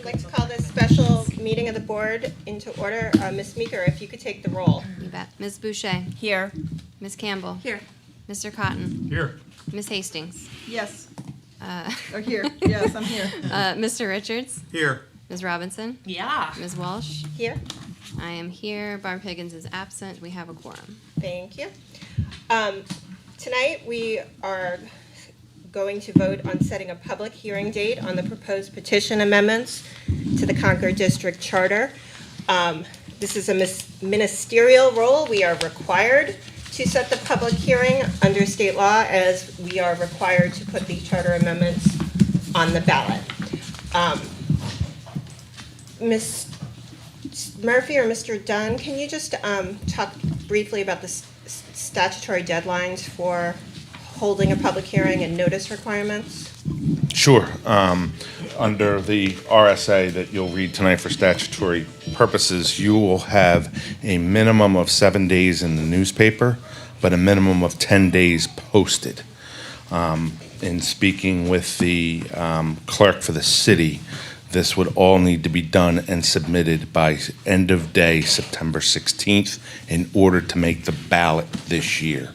I'd like to call this special meeting of the board into order. Ms. Meeker, if you could take the roll. You bet. Ms. Boucher. Here. Ms. Campbell. Here. Mr. Cotton. Here. Ms. Hastings. Yes. Or here. Yes, I'm here. Mr. Richards. Here. Ms. Robinson. Yeah. Ms. Walsh. Here. I am here. Barb Higgins is absent. We have a quorum. Thank you. Tonight, we are going to vote on setting a public hearing date on the proposed petition amendments to the Concord District Charter. This is a ministerial role. We are required to set the public hearing under state law, as we are required to put the charter amendments on the ballot. Ms. Murphy or Mr. Dunn, can you just talk briefly about the statutory deadlines for holding a public hearing and notice requirements? Sure. Under the RSA that you'll read tonight for statutory purposes, you will have a minimum of 7 days in the newspaper, but a minimum of 10 days posted. In speaking with the clerk for the city, this would all need to be done and submitted by end of day September 16th in order to make the ballot this year.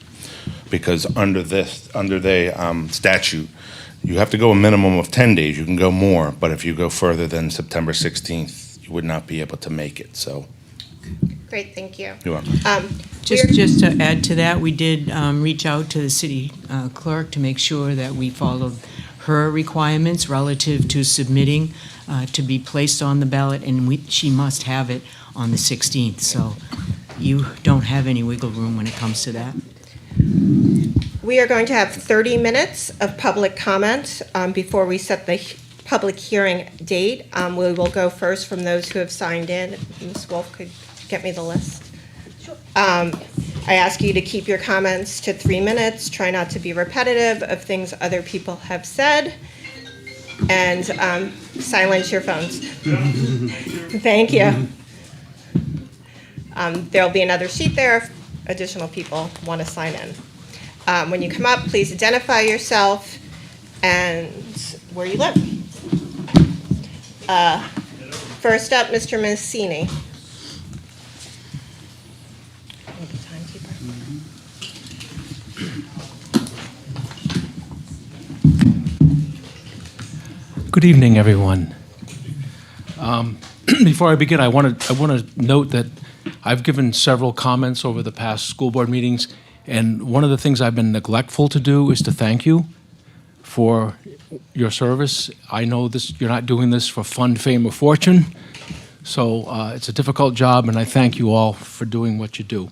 Because under the statute, you have to go a minimum of 10 days. You can go more, but if you go further than September 16th, you would not be able to make it. So, Great, thank you. you're welcome. Just to add to that, we did reach out to the city clerk to make sure that we followed her requirements relative to submitting to be placed on the ballot, and she must have it on the 16th. So you don't have any wiggle room when it comes to that. We are going to have 30 minutes of public comment before we set the public hearing date. We will go first from those who have signed in. Ms. Wolf could get me the list. Sure. I ask you to keep your comments to 3 minutes. Try not to be repetitive of things other people have said. And silence your phones. Thank you. There'll be another sheet there if additional people want to sign in. When you come up, please identify yourself and where you live. First up, Mr. Mancini. Good evening, everyone. Before I begin, I want to note that I've given several comments over the past school board meetings, and one of the things I've been neglectful to do is to thank you for your service. I know you're not doing this for fun, fame, or fortune, so it's a difficult job, and I thank you all for doing what you do.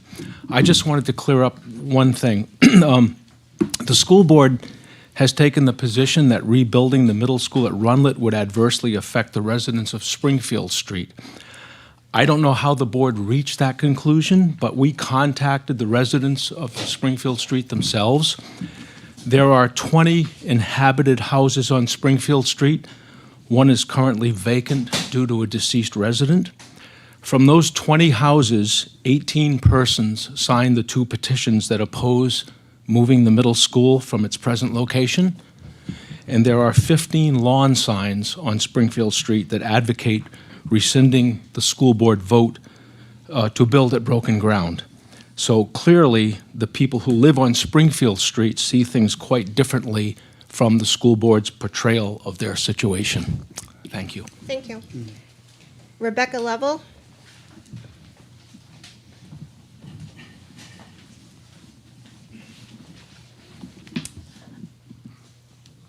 I just wanted to clear up one thing. The school board has taken the position that rebuilding the middle school at Runlet would adversely affect the residents of Springfield Street. I don't know how the board reached that conclusion, but we contacted the residents of Springfield Street themselves. There are 20 inhabited houses on Springfield Street. One is currently vacant due to a deceased resident. From those 20 houses, 18 persons signed the 2 petitions that oppose moving the middle school from its present location. And there are 15 lawn signs on Springfield Street that advocate rescinding the school board vote to build at broken ground. So clearly, the people who live on Springfield Street see things quite differently from the school board's portrayal of their situation. Thank you. Thank you. Rebecca Lovell.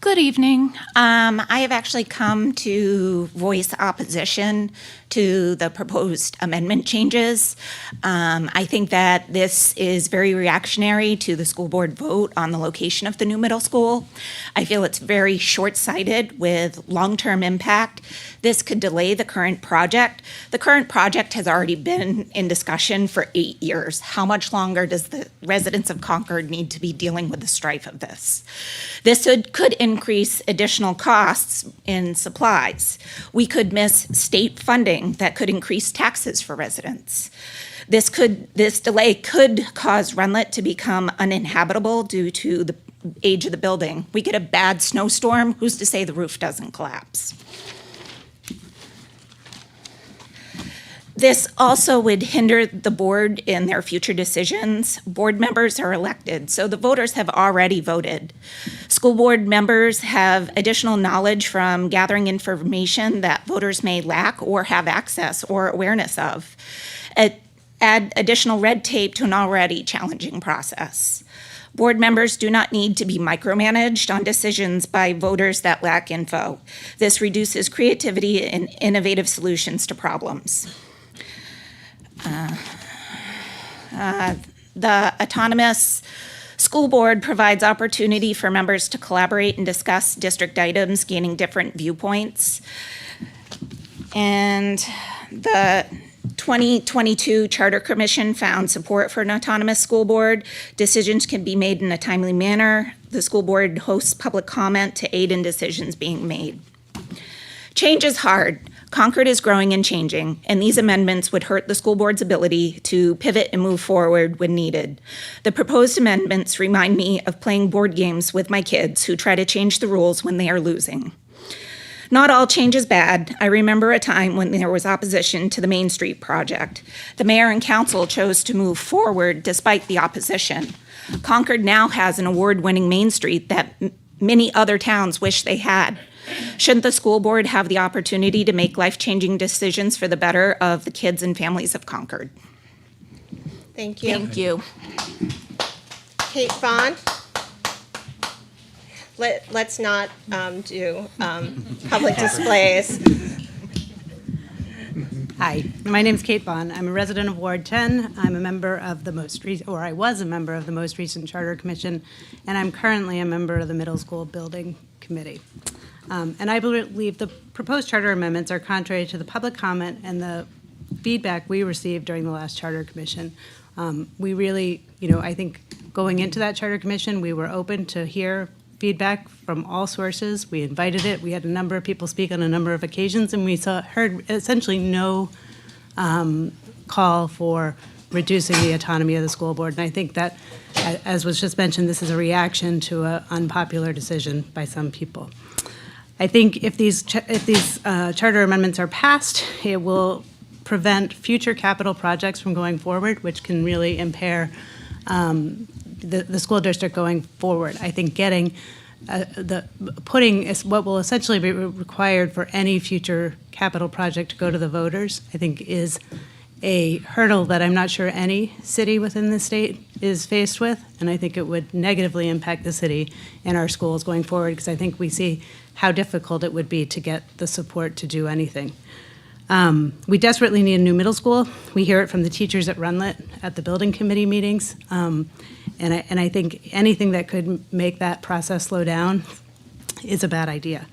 Good evening. I have actually come to voice opposition to the proposed amendment changes. I think that this is very reactionary to the school board vote on the location of the new middle school. I feel it's very short-sighted with long-term impact. This could delay the current project. The current project has already been in discussion for 8 years. How much longer does the residents of Concord need to be dealing with the strife of this? This could increase additional costs in supplies. We could miss state funding that could increase taxes for residents. This delay could cause Runlet to become uninhabitable due to the age of the building. We get a bad snowstorm, who's to say the roof doesn't collapse? This also would hinder the board in their future decisions. Board members are elected, so the voters have already voted. School board members have additional knowledge from gathering information that voters may lack or have access or awareness of. Add additional red tape to an already challenging process. Board members do not need to be micromanaged on decisions by voters that lack info. This reduces creativity and innovative solutions to problems. The autonomous school board provides opportunity for members to collaborate and discuss district items, gaining different viewpoints. And the 2022 Charter Commission found support for an autonomous school board. Decisions can be made in a timely manner. The school board hosts public comment to aid in decisions being made. Change is hard. Concord is growing and changing, and these amendments would hurt the school board's ability to pivot and move forward when needed. The proposed amendments remind me of playing board games with my kids who try to change the rules when they are losing. Not all change is bad. I remember a time when there was opposition to the Main Street project. The mayor and council chose to move forward despite the opposition. Concord now has an award-winning Main Street that many other towns wish they had. Shouldn't the school board have the opportunity to make life-changing decisions for the better of the kids and families of Concord? Thank you. Thank you. Kate Vaughn? Let's not do public displays. Hi, my name is Kate Bond. I'm a resident of Ward 10. I'm a member of the I was a member of the most recent Charter Commission, and I'm currently a member of the Middle School Building Committee. And I believe the proposed charter amendments are contrary to the public comment and the feedback we received during the last Charter Commission. We really, I think going into that Charter Commission, we were open to hear feedback from all sources. We invited it. We had a number of people speak on a number of occasions, and we heard essentially no call for reducing the autonomy of the school board. And I think that, as was just mentioned, this is a reaction to an unpopular decision by some people. I think if these charter amendments are passed, it will prevent future capital projects from going forward, which can really impair the school district going forward. I think getting putting what will essentially be required for any future capital project to go to the voters, I think is a hurdle that I'm not sure any city within the state is faced with, and I think it would negatively impact the city and our schools going forward, because I think we see how difficult it would be to get the support to do anything. We desperately need a new middle school. We hear it from the teachers at Runlet at the building committee meetings, and I think anything that could make that process slow down is a bad idea.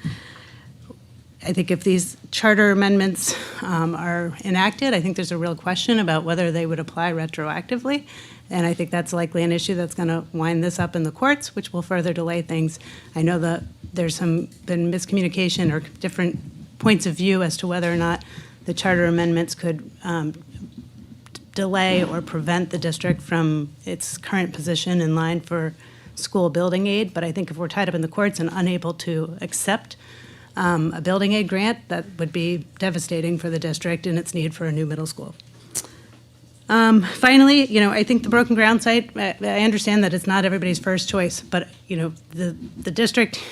I think if these charter amendments are enacted, I think there's a real question about whether they would apply retroactively, and I think that's likely an issue that's going to wind this up in the courts, which will further delay things. I know that there's been miscommunication or different points of view as to whether or not the charter amendments could delay or prevent the district from its current position in line for school building aid, but I think if we're tied up in the courts and unable to accept a building aid grant, that would be devastating for the district and its need for a new middle school. Finally, I think the broken ground site, I understand that it's not everybody's first choice, but, the district,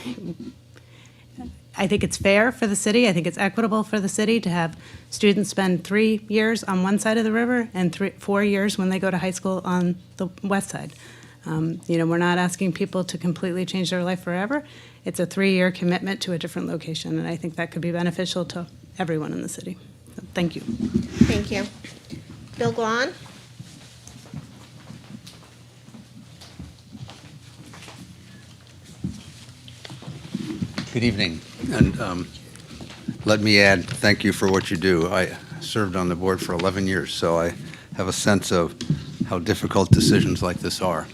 I think it's fair for the city. I think it's equitable for the city to have students spend 3 years on one side of the river and 4 years when they go to high school on the west side. We're not asking people to completely change their life forever. It's a 3-year commitment to a different location, and I think that could be beneficial to everyone in the city. So, thank you. Thank you. Bill Guan? Good evening, and let me add thank you for what you do. I served on the board for 11 years, so I have a sense of how difficult decisions like this are.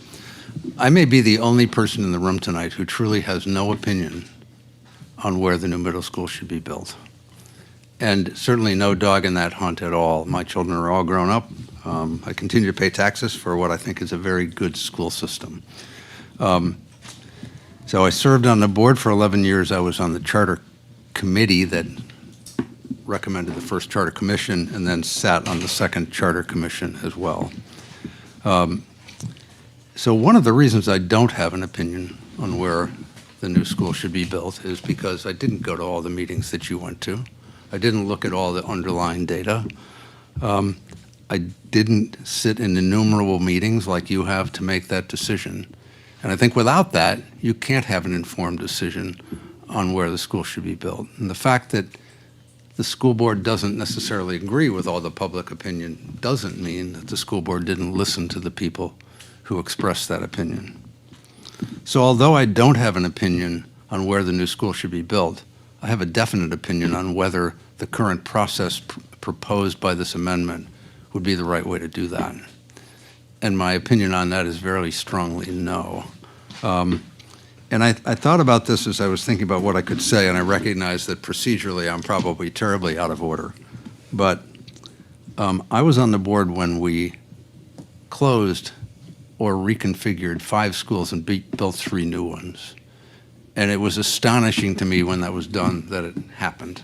I may be the only person in the room tonight who truly has no opinion on where the new middle school should be built, and certainly no dog in that hunt at all. My children are all grown up. I continue to pay taxes for what I think is a very good school system. So I served on the board for 11 years. I was on the charter committee that recommended the first charter commission and then sat on the second charter commission as well. So one of the reasons I don't have an opinion on where the new school should be built is because I didn't go to all the meetings that you went to. I didn't look at all the underlying data. I didn't sit in innumerable meetings like you have to make that decision. And I think without that, you can't have an informed decision on where the school should be built. And the fact that the school board doesn't necessarily agree with all the public opinion doesn't mean that the school board didn't listen to the people who expressed that opinion. So although I don't have an opinion on where the new school should be built, I have a definite opinion on whether the current process proposed by this amendment would be the right way to do that. And my opinion on that is very strongly no. And I thought about this as I was thinking about what I could say, and I recognize that procedurally I'm probably terribly out of order. But I was on the board when we closed or reconfigured 5 schools and built 3 new ones. And it was astonishing to me when that was done that it happened.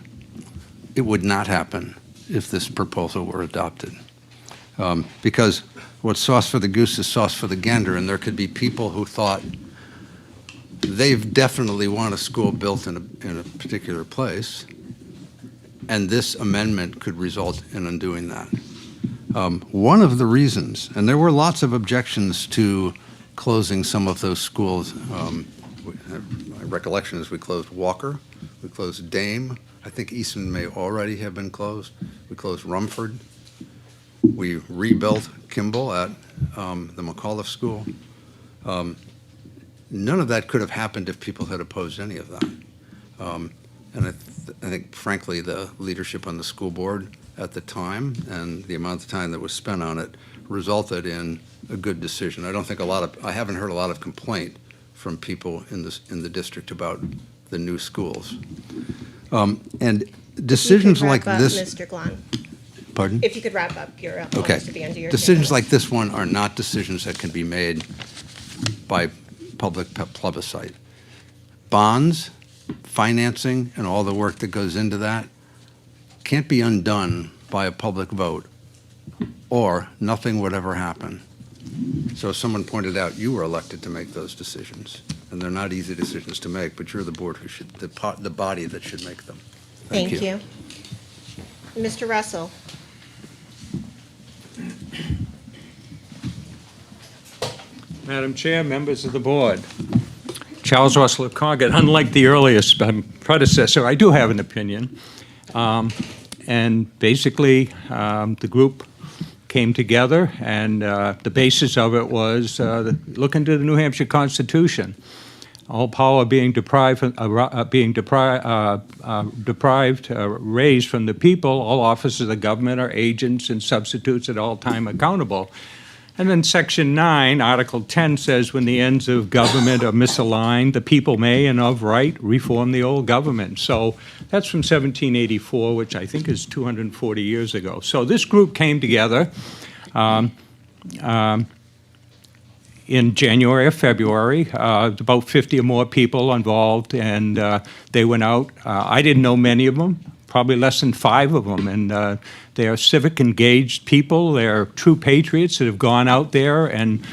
It would not happen if this proposal were adopted. Because what's sauce for the goose is sauce for the gander, and there could be people who thought they definitely want a school built in a particular place, and this amendment could result in undoing that. One of the reasons, and there were lots of objections to closing some of those schools. My recollection is we closed Walker, we closed Dame. I think Easton may already have been closed. We closed Rumford. We rebuilt Kimball at the McAuliffe School. None of that could have happened if people had opposed any of that. And I think, frankly, the leadership on the school board at the time and the amount of time that was spent on it resulted in a good decision. I haven't heard a lot of complaint from people in the district about the new schools. And decisions like this. Mr. Glenn, Pardon? if you could wrap up, you're Okay. almost at the end of your Decisions statement. like this one are not decisions that can be made by public plebiscite. Bonds, financing, and all the work that goes into that can't be undone by a public vote, or nothing would ever happen. So as someone pointed out, you were elected to make those decisions, and they're not easy decisions to make, but you're the board who should, the body that should make them. Thank you. Mr. Russell? Madam Chair, members of the board, Charles Russell of Concord. Unlike the earliest predecessor, I do have an opinion. And basically, the group came together, and the basis of it was look into the New Hampshire Constitution. All power being deprived, raised from the people, all officers of the government are agents and substitutes at all time accountable. And then Section 9, Article 10 says, when the ends of government are misaligned, the people may, and of right, reform the old government. So that's from 1784, which I think is 240 years ago. So this group came together in January or February, about 50 or more people involved, and they went out. I didn't know many of them, probably less than 5 of them, and they are civic engaged people. They're true patriots that have gone out there and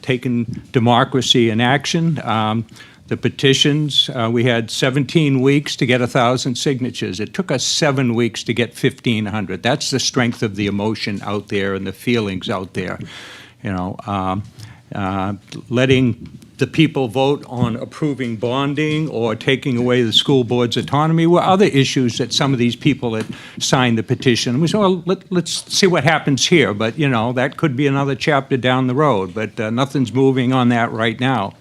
taken democracy in action. The petitions, we had 17 weeks to get 1,000 signatures. It took us 7 weeks to get 1,500. That's the strength of the emotion out there and the feelings out there. You know, letting the people vote on approving bonding or taking away the school board's autonomy were other issues that some of these people that signed the petition. We said, well, let's see what happens here. But, you know, that could be another chapter down the road. But nothing's moving on that right now.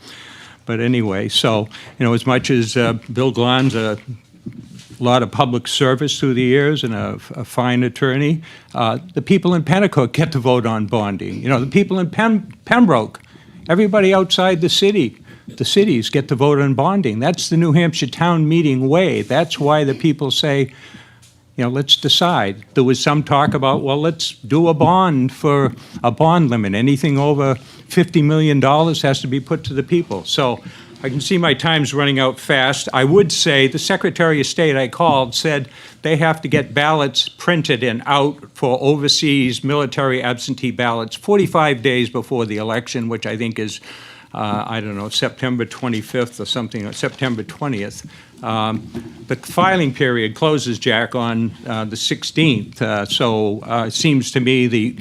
But anyway, so, you know, as much as Bill Glenn's a lot of public service through the years and a fine attorney, the people in Pennacook get to vote on bonding. You know, the people in Pembroke, everybody outside the cities get to vote on bonding. That's the New Hampshire town meeting way. That's why the people say, you know, let's decide. There was some talk about, well, let's do a bond for a bond limit. Anything over $50 million has to be put to the people. So I can see my time's running out fast. I would say the Secretary of State I called said they have to get ballots printed and out for overseas military absentee ballots 45 days before the election, which I think is, I don't know, September 25th or something, or September 20th. The filing period closes, Jack, on the 16th. So it seems to me the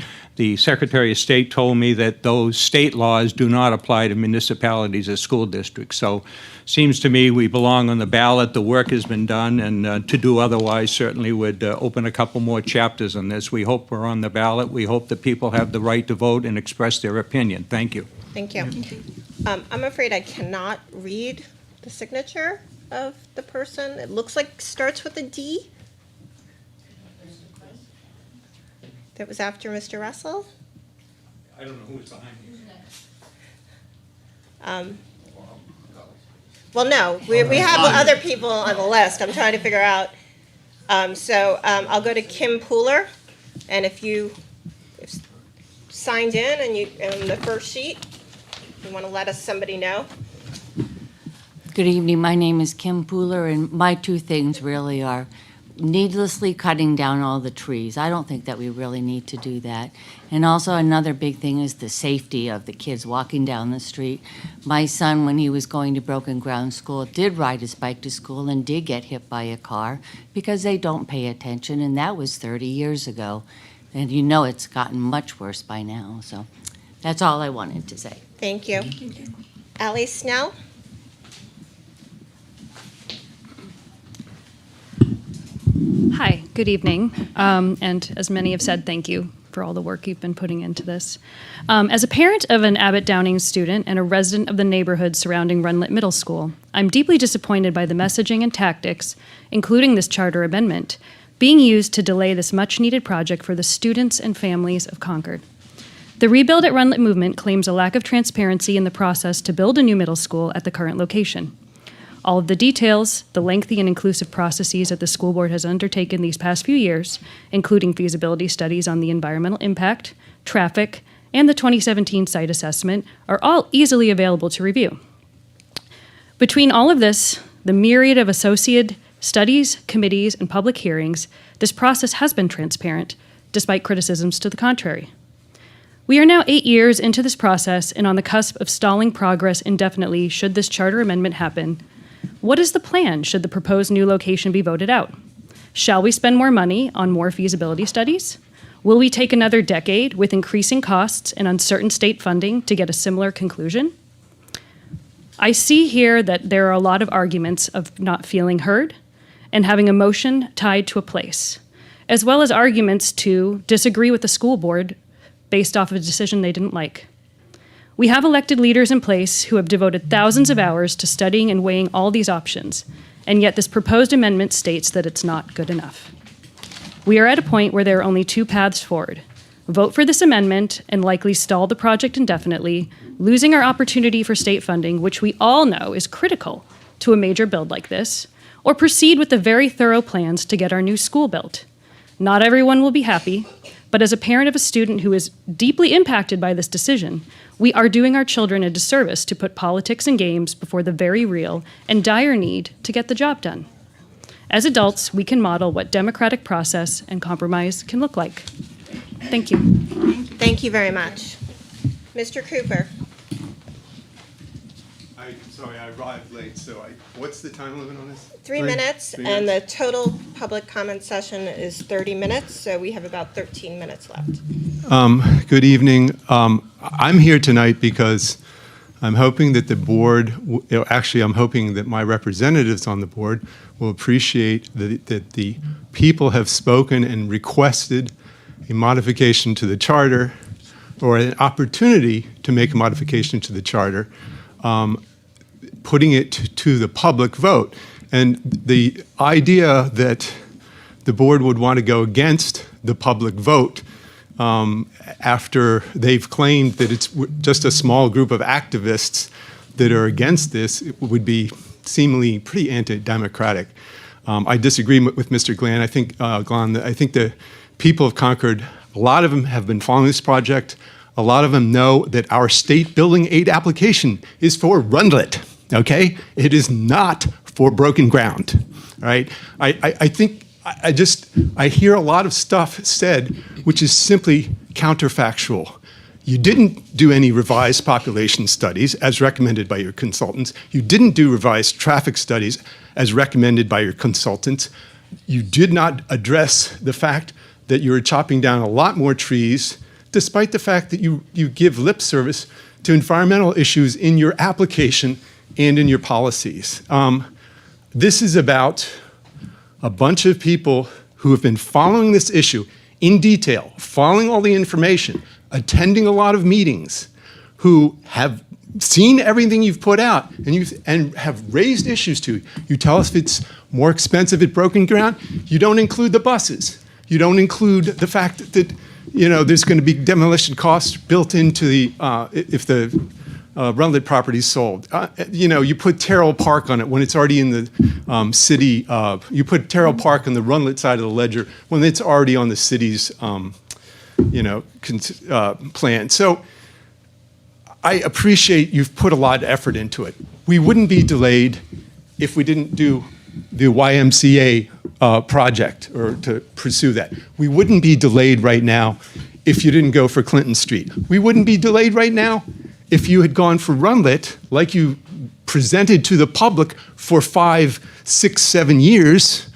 Secretary of State told me that those state laws do not apply to municipalities or school districts. So seems to me we belong on the ballot. The work has been done, and to do otherwise certainly would open a couple more chapters on this. We hope we're on the ballot. We hope that people have the right to vote and express their opinion. Thank you. Thank you. I'm afraid I cannot read the signature of the person. It looks like it starts with a D. That was after Mr. Russell? I don't know who's behind you. Well, no, we have other people on the list. I'm trying to figure out. I'll go to Kim Pooler, and if you signed in and you on the first sheet, you want to let somebody know. Good evening. My name is Kim Pooler, and my two things really are needlessly cutting down all the trees. I don't think that we really need to do that. And also another big thing is the safety of the kids walking down the street. My son, when he was going to Broken Ground School, did ride his bike to school and did get hit by a car because they don't pay attention, and that was 30 years ago. And you know it's gotten much worse by now. So that's all I wanted to say. Thank you. Ally Snell? Hi, good evening. And as many have said, thank you for all the work you've been putting into this. As a parent of an Abbott Downing student and a resident of the neighborhood surrounding Runlet Middle School, I'm deeply disappointed by the messaging and tactics, including this charter amendment, being used to delay this much-needed project for the students and families of Concord. The Rebuild at Runlet movement claims a lack of transparency in the process to build a new middle school at the current location. All of the details, the lengthy and inclusive processes that the school board has undertaken these past few years, including feasibility studies on the environmental impact, traffic, and the 2017 site assessment, are all easily available to review. Between all of this, the myriad of associated studies, committees, and public hearings, this process has been transparent, despite criticisms to the contrary. We are now 8 years into this process and on the cusp of stalling progress indefinitely should this charter amendment happen. What is the plan should the proposed new location be voted out? Shall we spend more money on more feasibility studies? Will we take another decade with increasing costs and uncertain state funding to get a similar conclusion? I see here that there are a lot of arguments of not feeling heard and having emotion tied to a place, as well as arguments to disagree with the school board based off of a decision they didn't like. We have elected leaders in place who have devoted thousands of hours to studying and weighing all these options, and yet this proposed amendment states that it's not good enough. We are at a point where there are only two paths forward: vote for this amendment and likely stall the project indefinitely, losing our opportunity for state funding, which we all know is critical to a major build like this, or proceed with the very thorough plans to get our new school built. Not everyone will be happy, but as a parent of a student who is deeply impacted by this decision, we are doing our children a disservice to put politics and games before the very real and dire need to get the job done. As adults, we can model what democratic process and compromise can look like. Thank you. Thank you very much. Mr. Cooper? Sorry, I arrived late, so what's the time limit on this? 3 minutes, and the total public comment session is 30 minutes, so we have about 13 minutes left. Good evening. I'm here tonight because I'm hoping that the board, actually I'm hoping that my representatives on the board will appreciate that the people have spoken and requested a modification to the charter, or an opportunity to make a modification to the charter, putting it to the public vote. And the idea that the board would want to go against the public vote after they've claimed that it's just a small group of activists that are against this, it would be seemingly pretty anti-democratic. I disagree with Mr. Glenn. I think the people of Concord, a lot of them have been following this project. A lot of them know that our state building aid application is for Runlet. okay? It is not for broken ground, all right? I hear a lot of stuff said which is simply counterfactual. You didn't do any revised population studies as recommended by your consultants. You didn't do revised traffic studies as recommended by your consultants. You did not address the fact that you were chopping down a lot more trees, despite the fact that you give lip service to environmental issues in your application and in your policies. This is about a bunch of people who have been following this issue in detail, following all the information, attending a lot of meetings, who have seen everything you've put out and have raised issues to. You tell us if it's more expensive at broken ground. You don't include the buses. You don't include the fact that there's going to be demolition costs built into the if the Rundlet property is sold. You put Terrell Park on it when it's already in the city. You put Terrell Park on the Rundlet side of the ledger when it's already on the city's plan. So I appreciate you've put a lot of effort into it. We wouldn't be delayed if we didn't do the YMCA project or to pursue that. We wouldn't be delayed right now if you didn't go for Clinton Street. We wouldn't be delayed right now if you had gone for Rundlet like you presented to the public for 5, 6, 7 years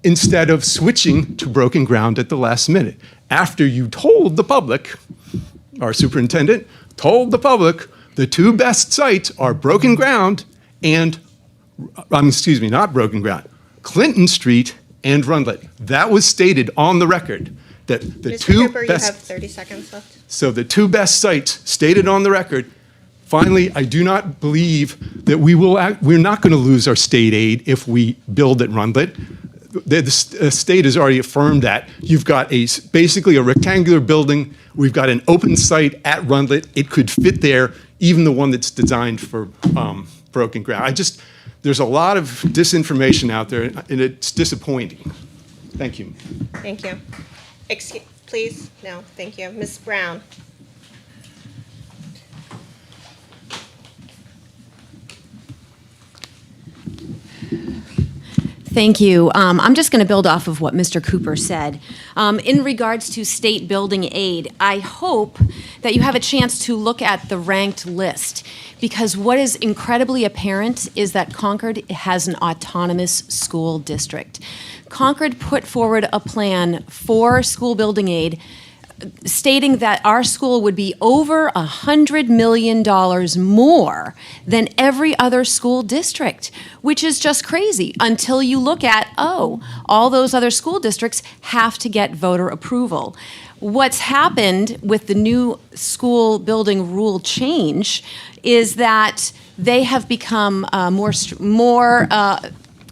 instead of switching to broken ground at the last minute. After you told the public, our superintendent told the public, the two best sites are broken ground and, not broken ground, Clinton Street and Rundlet. That was stated on the record that the Mr. two Cooper, best. you have 30 seconds left. So the two best sites stated on the record. Finally, I do not believe that we're not going to lose our state aid if we build at Rundlet. The state has already affirmed that. You've got basically a rectangular building. We've got an open site at Rundlet. It could fit there, even the one that's designed for broken ground. There's a lot of disinformation out there, and it's disappointing. Thank you. Thank you. Please, no, thank you. Ms. Brown. Thank you. I'm just going to build off of what Mr. Cooper said. In regards to state building aid, I hope that you have a chance to look at the ranked list, because what is incredibly apparent is that Concord has an autonomous school district. Concord put forward a plan for school building aid stating that our school would be over $100 million more than every other school district, which is just crazy until you look at, all those other school districts have to get voter approval. What's happened with the new school building rule change is that they have become more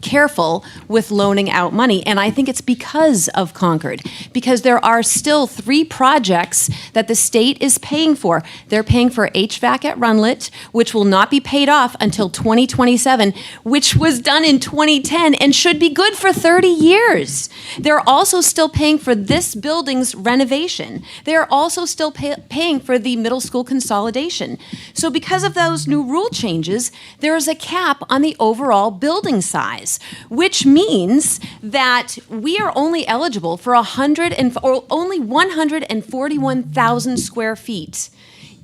careful with loaning out money. And I think it's because of Concord, because there are still 3 projects that the state is paying for. They're paying for HVAC at Rundlet, which will not be paid off until 2027, which was done in 2010 and should be good for 30 years. They're also still paying for this building's renovation. They're also still paying for the middle school consolidation. So because of those new rule changes, there is a cap on the overall building size, which means that we are only eligible for only 141,000 square feet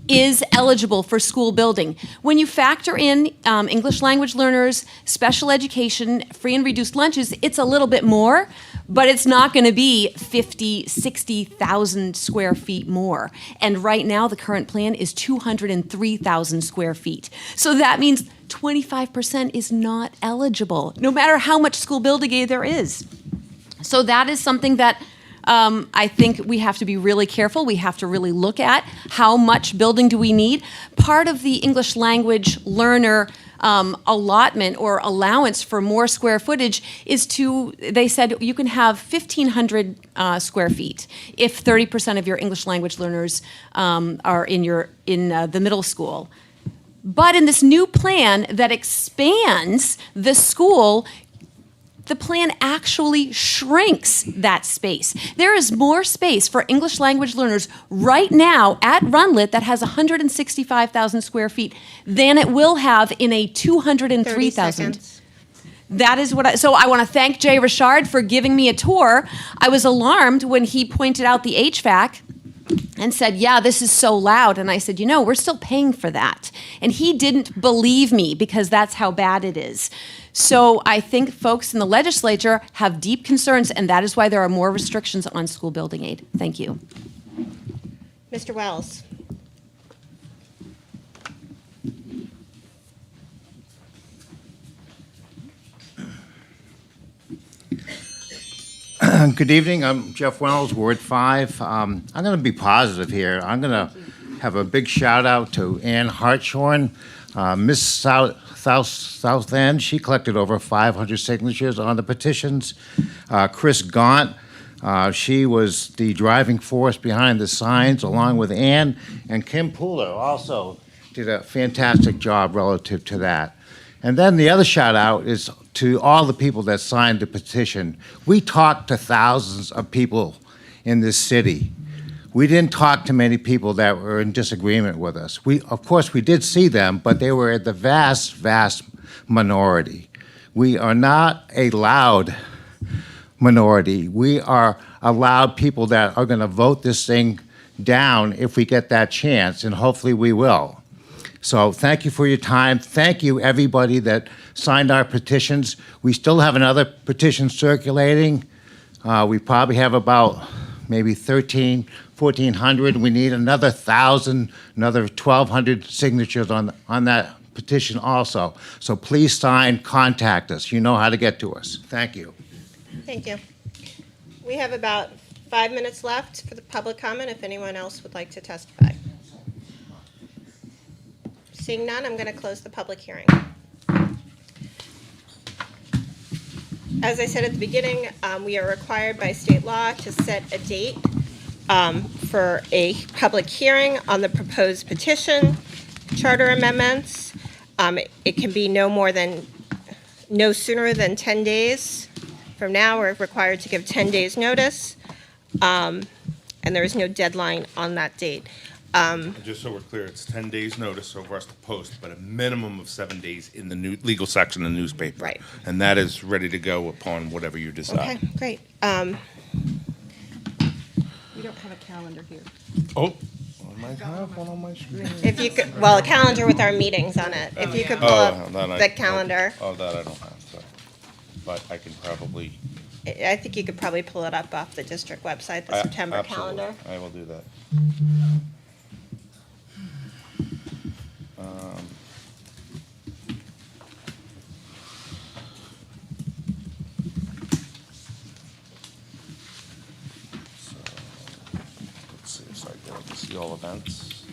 is eligible for school building. When you factor in English language learners, special education, free and reduced lunches, it's a little bit more, but it's not going to be 50, 60,000 square feet more. And right now, the current plan is 203,000 square feet. So that means 25% is not eligible, no matter how much school building aid there is. So that is something that I think we have to be really careful. We have to really look at how much building do we need. Part of the English language learner allotment or allowance for more square footage is they said you can have 1,500 square feet if 30% of your English language learners are in the middle school. But in this new plan that expands the school, the plan actually shrinks that space. There is more space for English language learners right now at Runlet that has 165,000 square feet than it will have in a 203,000. That is what so I want to thank Jay Richard for giving me a tour. I was alarmed when he pointed out the HVAC and said, yeah, this is so loud. And I said, you know, we're still paying for that. And he didn't believe me because that's how bad it is. So I think folks in the legislature have deep concerns, and that is why there are more restrictions on school building aid. Thank you. Mr. Wells. Good evening. I'm Jeff Wells, Ward 5. I'm going to be positive here. I'm going to have a big shout out to Ann Hartshorn, Miss South End. She collected over 500 signatures on the petitions. Chris Gaunt, she was the driving force behind the signs, along with Ann. And Kim Pooler also did a fantastic job relative to that. And then the other shout out is to all the people that signed the petition. We talked to thousands of people in this city. We didn't talk to many people that were in disagreement with us. Of course, we did see them, but they were the vast, vast minority. We are not a loud minority. We are allowed people that are going to vote this thing down if we get that chance, and hopefully we will. So thank you for your time. Thank you, everybody that signed our petitions. We still have another petition circulating. We probably have about maybe 1,400. We need another 1,000, another 1,200 signatures on that petition also. So please sign, contact us. You know how to get to us. Thank you. Thank you. We have about 5 minutes left for the public comment if anyone else would like to testify. Seeing none, I'm going to close the public hearing. As I said at the beginning, we are required by state law to set a date for a public hearing on the proposed petition, charter amendments. It can be no sooner than 10 days from now. We're required to give 10 days notice, and there is no deadline on that date. Just so we're clear, it's 10 days notice for us to post, but a minimum of 7 days in the legal section of the newspaper. Right. And that is ready to go upon whatever you decide. Okay, great. We don't have a calendar here. Oh, I might have one on my screen. If you could, well, a calendar with our meetings on it. If you could pull up the calendar. Oh, that I don't have, so. But I can probably. I think you could probably pull it up off the district website, the September Absolutely. calendar. I will do that. Let's see if I can see all events.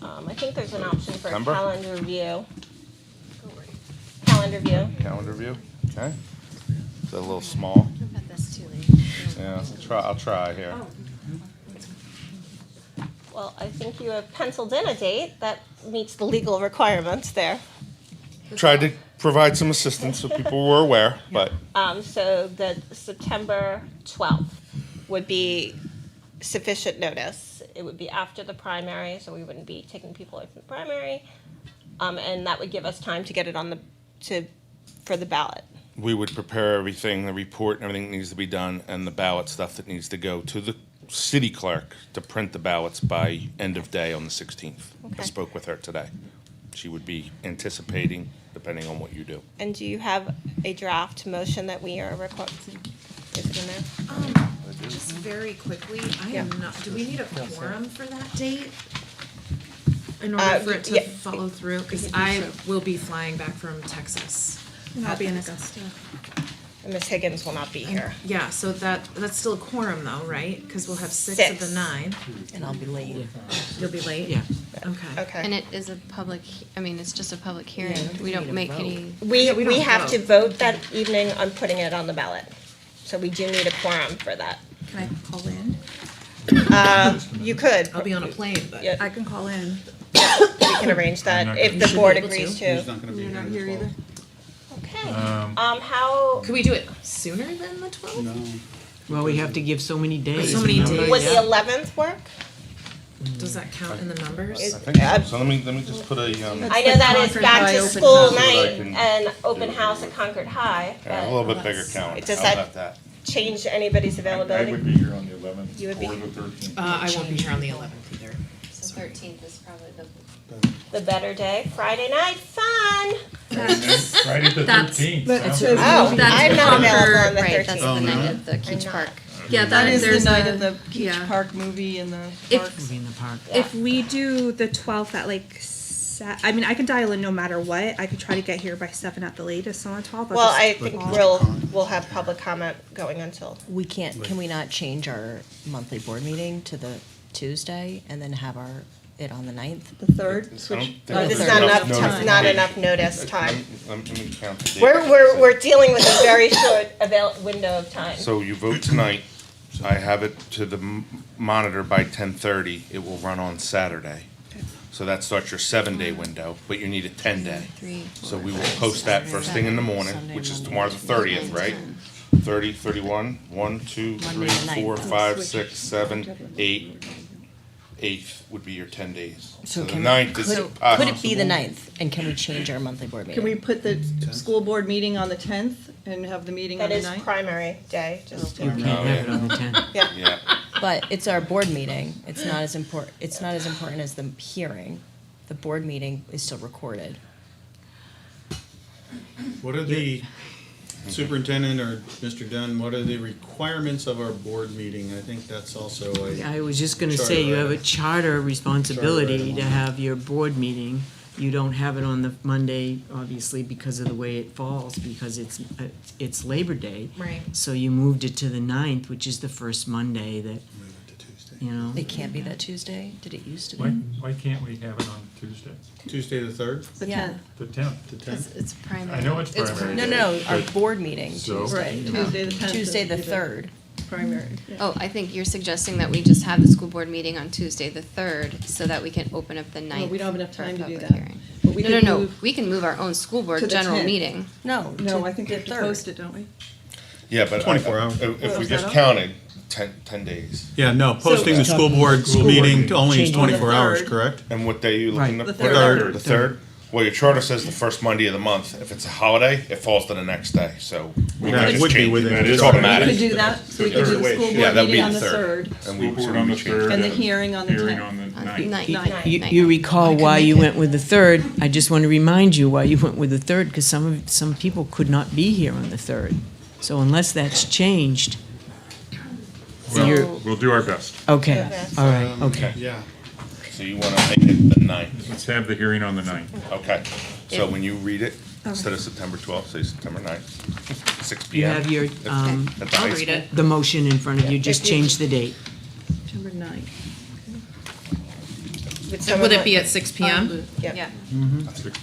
I think there's an option for September? a calendar view. Calendar view. Calendar view, okay. It's a little small. I bet that's too late. Yeah, I'll try here. Well, I think you have penciled in a date that meets the legal requirements there. Tried to provide some assistance so people were aware, but So the September 12th would be sufficient notice. It would be after the primary, so we wouldn't be taking people away from the primary. And that would give us time to get it on for the ballot. we would prepare everything, the report and everything that needs to be done, and the ballot stuff that needs to go to the city clerk to print the ballots by end of day on the 16th. Okay. I spoke with her today. She would be anticipating, depending on what you do. And do you have a draft motion that we are requesting? Is it in there? Just very quickly, I Yeah. am not, do we need a quorum for that date? In order for it to yeah. follow through? Because I will be flying back from Texas. And I'll be in Augusta. And Ms. Higgins will not be here. Yeah, so that's still a quorum though, right? Because we'll have six of the 9. And I'll be late. You'll be late? Yeah. Okay. Okay. And it is a public, I mean, it's just a public hearing. We don't make any. We don't have to vote. vote that evening on putting it on the ballot. So we do need a quorum for that. Can I call in? You could. I'll be on a plane, but. Yeah. I can call in. We can arrange that if the board agrees to. You're not here either? Okay. Okay. How, Could we do it sooner than the 12th? Well, we have to give so many days. So many remember? days. would the Yeah. 11th work? Does that count in the numbers? I think so. So let me just put a, I know that is Concord back High to open school house. night I can and open house at Concord High. yeah, a but little bit bigger calendar. Does How that- about that? Change anybody's availability? I would be here on the 11th You would be- or the 13th. I won't be here on the 11th either. So 13th is probably the. The better day, Friday night, fun! Friday the That's- 13th. that's- Sounds Oh, good. That's I'm not available on the Right, that's 13th. the night of the Keach Park. Yeah, That is the there's night a- of the Keach yeah. Park movie in the If- parks. Movie in the park. If we do the 12th at like, I mean, I could dial in no matter what. I could try to get here by 7 at the latest on the 12th. I'll Well, just I think call. we'll have public comment going until, We can't, can we not change our monthly board meeting to the Tuesday and then have it on the 9th? The 3rd, I don't switch. think this is there's not enough, notification. not enough notice time. Let me count the dates. We're dealing with a very short window of time. So you vote tonight, I have it to the monitor by 10:30, it will run on Saturday. So that starts your 7-day window, but you need a 10-day. 3, So we will post that first thing in the morning, which is tomorrow the 30th, right? 30, 31, 1, 2, 3, 4, 5, 6, 7, 8. 8th would be your 10 days. So the 9th is Could it be the 9th? And can we change our monthly board meeting? Can we put the school board meeting on the 10th and have the meeting on That the is 9th? primary day, just You to. can't have it on the 10th. Yeah. But it's our board meeting. It's not as important as the hearing. The board meeting is still recorded. What are the, superintendent or Mr. Dunn, what are the requirements of our board meeting? I think that's also a. I was just gonna say, you have a charter responsibility Charter to item. have your board meeting. You don't have it on the Monday, obviously, because of the way it falls, because it's Labor Day. Right. So you moved it to the 9th, which is the first Monday that, you know. It can't be that Tuesday? Did it used to Why, be? why can't we have it on Tuesday? Tuesday the 3rd? The Yeah. 10th. The 10th. The 10th? It's primary. I know it's It's primary. No, our but- board meeting So- Tuesday. Right, Tuesday the 10th. Tuesday is the 3rd. Primary. yeah. Oh, I think you're suggesting that we just have the school board meeting on Tuesday, the 3rd, so that we can open up the 9th. we don't have enough for a time to do public that. hearing. But we No, could no, no, move we can move our own school to board the general 10th. meeting. No, No, I think we have to third. post it, don't we? Yeah, but 24 hours. if we is just that counted 10 days. Yeah, no, posting the So- school board School board meeting meeting. only is Change on the 24 hours, 3rd. correct? And what day are you looking Right. at? The What- 3rd. The 3rd? Well, your charter says the first Monday of the month. If it's a holiday, it falls to the next day, so. we That can just would be change it. within. It's We automatic. could do that, so we could do the school Yeah, board that'd be meeting on the the 3rd, And we, School so board on we the change it. 3rd. and the hearing on the 10th. Hearing on the 9th. Ninth. You recall why you went with the 3rd. I just want to remind you why you went with the 3rd, because some people could not be here on the 3rd. So unless that's changed, you're, We'll do our best. okay, all right, okay. Yeah. So you want to make it the 9th. Let's have the hearing on the 9th. Okay. So when you read it, instead of September 12th, say September 9th, 6 You PM. have your, at the high I'll read school. it. the motion in front of you, just change the date. September 9th. Would it be at 6 p.m.? Yeah. That's good.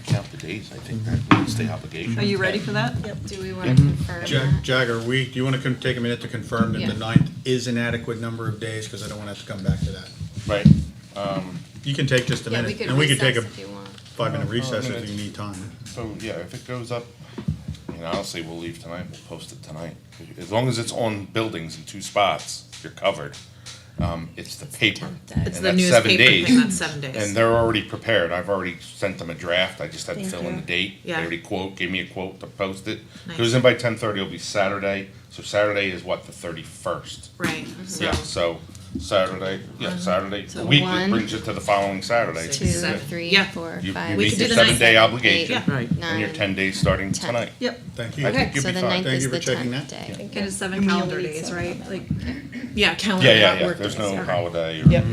Count the days, I think that's the obligation. Are you ready for that? Do we want to confirm that? Jagger, do you want to take a minute to confirm that Yeah. the 9th is an adequate number of days? Because I don't want to have to come back to that. Right. You can take just a Yeah, we minute, could and we could take a recess if you want. 5-minute recess minutes. if you need time. So, yeah, if it goes up, honestly, we'll leave tonight, we'll post it tonight. As long as it's on buildings in 2 spots, you're covered. It's the paper. and It's the that's 7 newspaper days. thing, that's 7 days. And they're already prepared. I've already sent them a draft. I just had to Thank fill in you. the date. They Yeah. already gave me a quote to post it. Nice. Goes in by 10:30, it'll be Saturday. So Saturday is what, the 31st? Right, Yeah, so Saturday, Saturday, So a week, it 1, brings it to the following Saturday. 2, Yeah. 3, Yeah. 4, You 5, meet could your do the 7-day 9th. obligation, Right. and your 9. 10 days starting 10. tonight. Yep. Thank you. I think you'll So be the fine. 9th Thank is you the for checking 10th that. day. It is 7 And we calendar only need days, 7. right? Like, yeah, calendar, not Yeah, work there's days. no Okay. holiday or, Yep.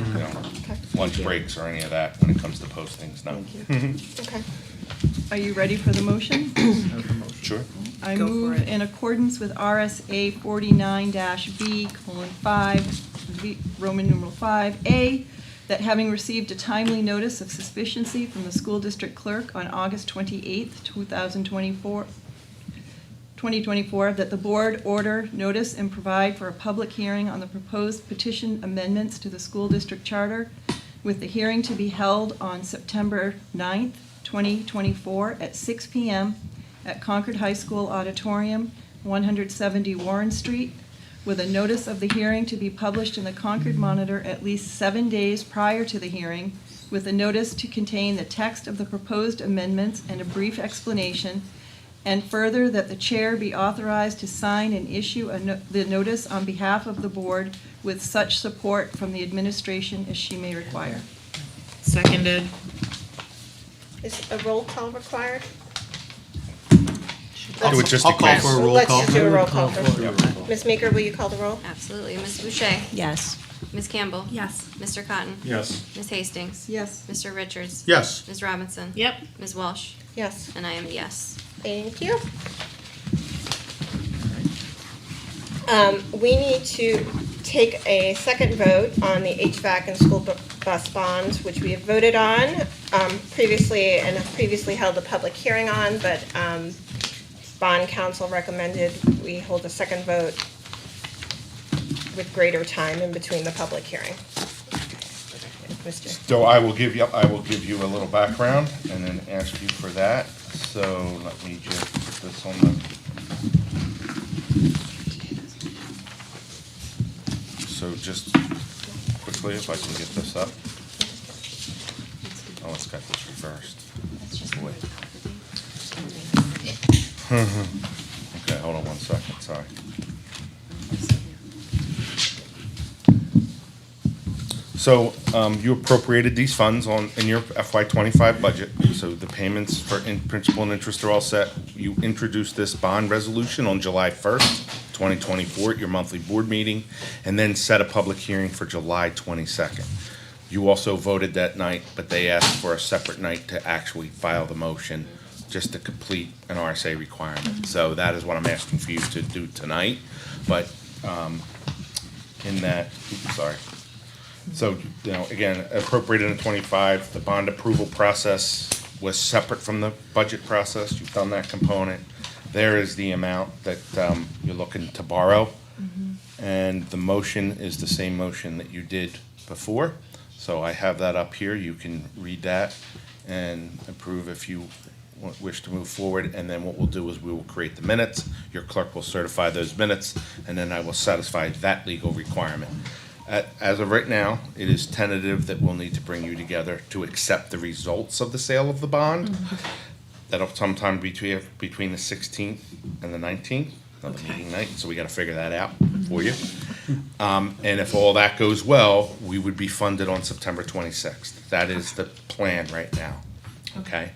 lunch breaks or any of that when it comes to postings, no. Okay. Are you ready for the motion? Sure. I Go for move it. in accordance with RSA 49-B:5, Roman numeral 5A, that having received a timely notice of suspiciency from the school district clerk on August 28th, 2024, that the board order, notice, and provide for a public hearing on the proposed petition amendments to the school district charter, with the hearing to be held on September 9th, 2024, at 6 p.m., at Concord High School Auditorium, 170 Warren Street, with a notice of the hearing to be published in the Concord Monitor at least 7 days prior to the hearing, with a notice to contain the text of the proposed amendments and a brief explanation, and further that the chair be authorized to sign and issue the notice on behalf of the board with such support from the administration as she may require. Seconded. Is a roll call required? Do it just I'll in call case. for a roll Let's call. just do a roll call For first. a roll call. Ms. Meeker, will you call the roll? Absolutely. Ms. Boucher? Yes. Ms. Campbell? Yes. Mr. Cotton? Yes. Ms. Hastings? Yes. Mr. Richards? Yes. Ms. Robinson? Yep. Ms. Walsh? Yes. And I am a yes. Thank you. We need to take a second vote on the HVAC and school bus bonds, which we have voted on previously and have previously held a public hearing on, but bond council recommended we hold a second vote with greater time in between the public hearing. Mr. So I will give you a little background and then ask you for that. So let me just put this on the. So just quickly, if I can get this up. Oh, it's got this reversed. Boy. Okay, hold on 1 second, sorry. So you appropriated these funds in your FY25 budget, so the payments for principal and interest are all set. You introduced this bond resolution on July 1st, 2024 at your monthly board meeting, and then set a public hearing for July 22nd. You also voted that night, but they asked for a separate night to actually file the motion, just to complete an RSA requirement. So that is what I'm asking for you to do tonight, but in that, oops, sorry. So, you know, again, appropriated in 25, the bond approval process was separate from the budget process. You've done that component. There is the amount that you're looking to borrow. And the motion is the same motion that you did before. So I have that up here. You can read that and approve if you wish to move forward. And then what we'll do is we will create the minutes. Your clerk will certify those minutes, and then I will satisfy that legal requirement. As of right now, it is tentative that we'll need to bring you together to accept the results of the sale of the bond. That'll sometime between the 16th and the 19th, another meeting night, so we gotta figure that out for you. And if all that goes well, we would be funded on September 26th. That is the plan right now, okay?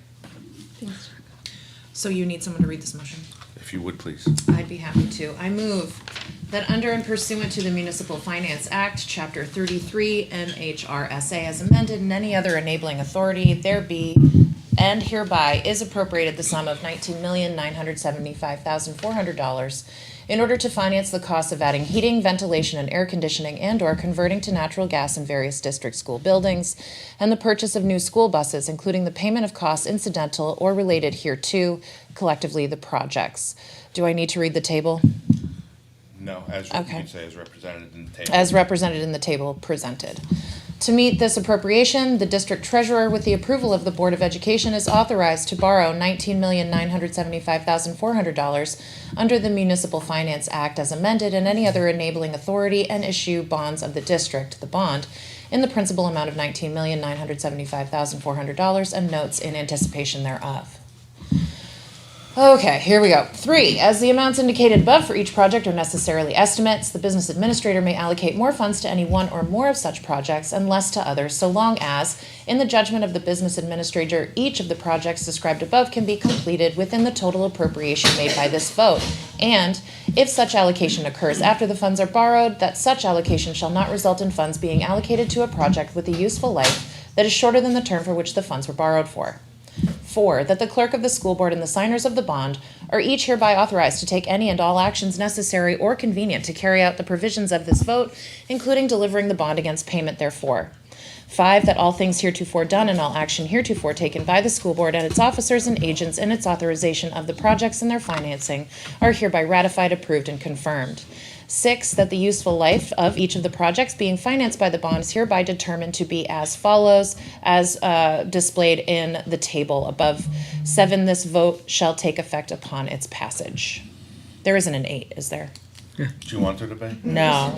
So you need someone to read this motion? If you would, please. I'd be happy to. I move that under and pursuant to the Municipal Finance Act, Chapter 33, MHRSA as amended, and any other enabling authority, there be and hereby is appropriated the sum of $19,975,400 in order to finance the cost of adding heating, ventilation, and air conditioning and/or converting to natural gas in various district school buildings, and the purchase of new school buses, including the payment of costs incidental or related hereto, collectively the projects. Do I need to read the table? No, as you can say, as represented in the table. As represented in the table presented. To meet this appropriation, the district treasurer, with the approval of the Board of Education, is authorized to borrow $19,975,400 under the Municipal Finance Act as amended and any other enabling authority and issue bonds of the district, the bond, in the principal amount of $19,975,400 and notes in anticipation thereof. Okay, here we go. 3, as the amounts indicated above for each project are necessarily estimates, the business administrator may allocate more funds to any one or more of such projects and less to others, so long as, in the judgment of the business administrator, each of the projects described above can be completed within the total appropriation made by this vote, and, if such allocation occurs after the funds are borrowed, that such allocation shall not result in funds being allocated to a project with a useful life that is shorter than the term for which the funds were borrowed for. 4, that the clerk of the school board and the signers of the bond are each hereby authorized to take any and all actions necessary or convenient to carry out the provisions of this vote, including delivering the bond against payment therefor. 5, that all things heretofore done and all action heretofore taken by the school board and its officers and agents in its authorization of the projects and their financing are hereby ratified, approved, and confirmed. 6, that the useful life of each of the projects being financed by the bond is hereby determined to be as follows, as displayed in the table above. 7, this vote shall take effect upon its passage. There isn't an 8, is there? Do you want her to be? No.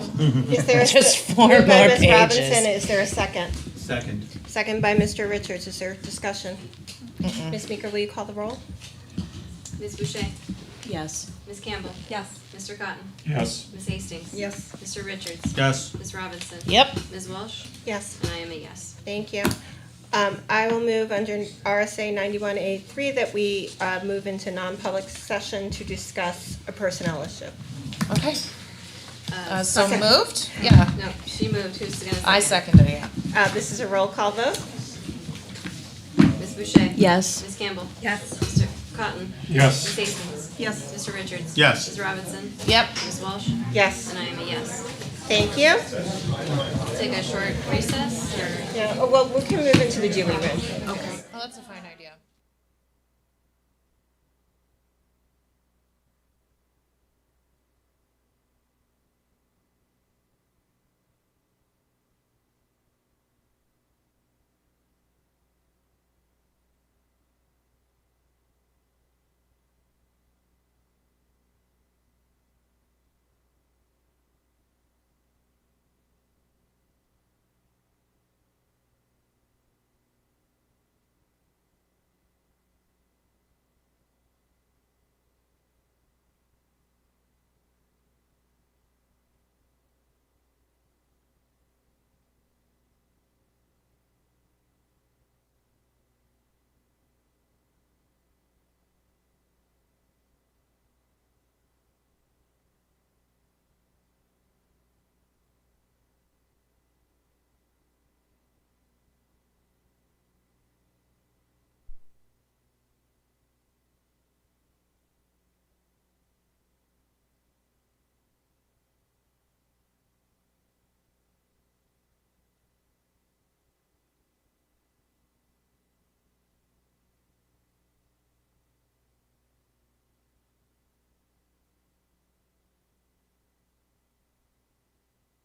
Is there Just 4 moved by more Ms. Robinson, pages. is there a second? Second. Second by Mr. Richards, is there discussion? Ms. Meeker, will you call the roll? Ms. Boucher? Yes. Ms. Campbell? Yes. Mr. Cotton? Yes. Ms. Hastings? Yes. Mr. Richards? Yes. Ms. Robinson? Yep. Ms. Walsh? Yes. And I am a yes. Thank you. I will move under RSA 91A3 that we move into non-public session to discuss a personnel issue. Okay. So Second. moved? Yeah. No, she moved. Who's gonna second? I seconded it, yeah. This is a roll call vote. Ms. Boucher? Yes. Ms. Campbell? Yes. Mr. Cotton? Yes. Ms. Hastings? Yes. Mr. Richards? Yes. Ms. Robinson? Yep. Ms. Walsh? Yes. And I am a yes. Thank you. Take a short recess, or? Yeah, well, we can move into the Dewey room. Oh, that's a fine idea.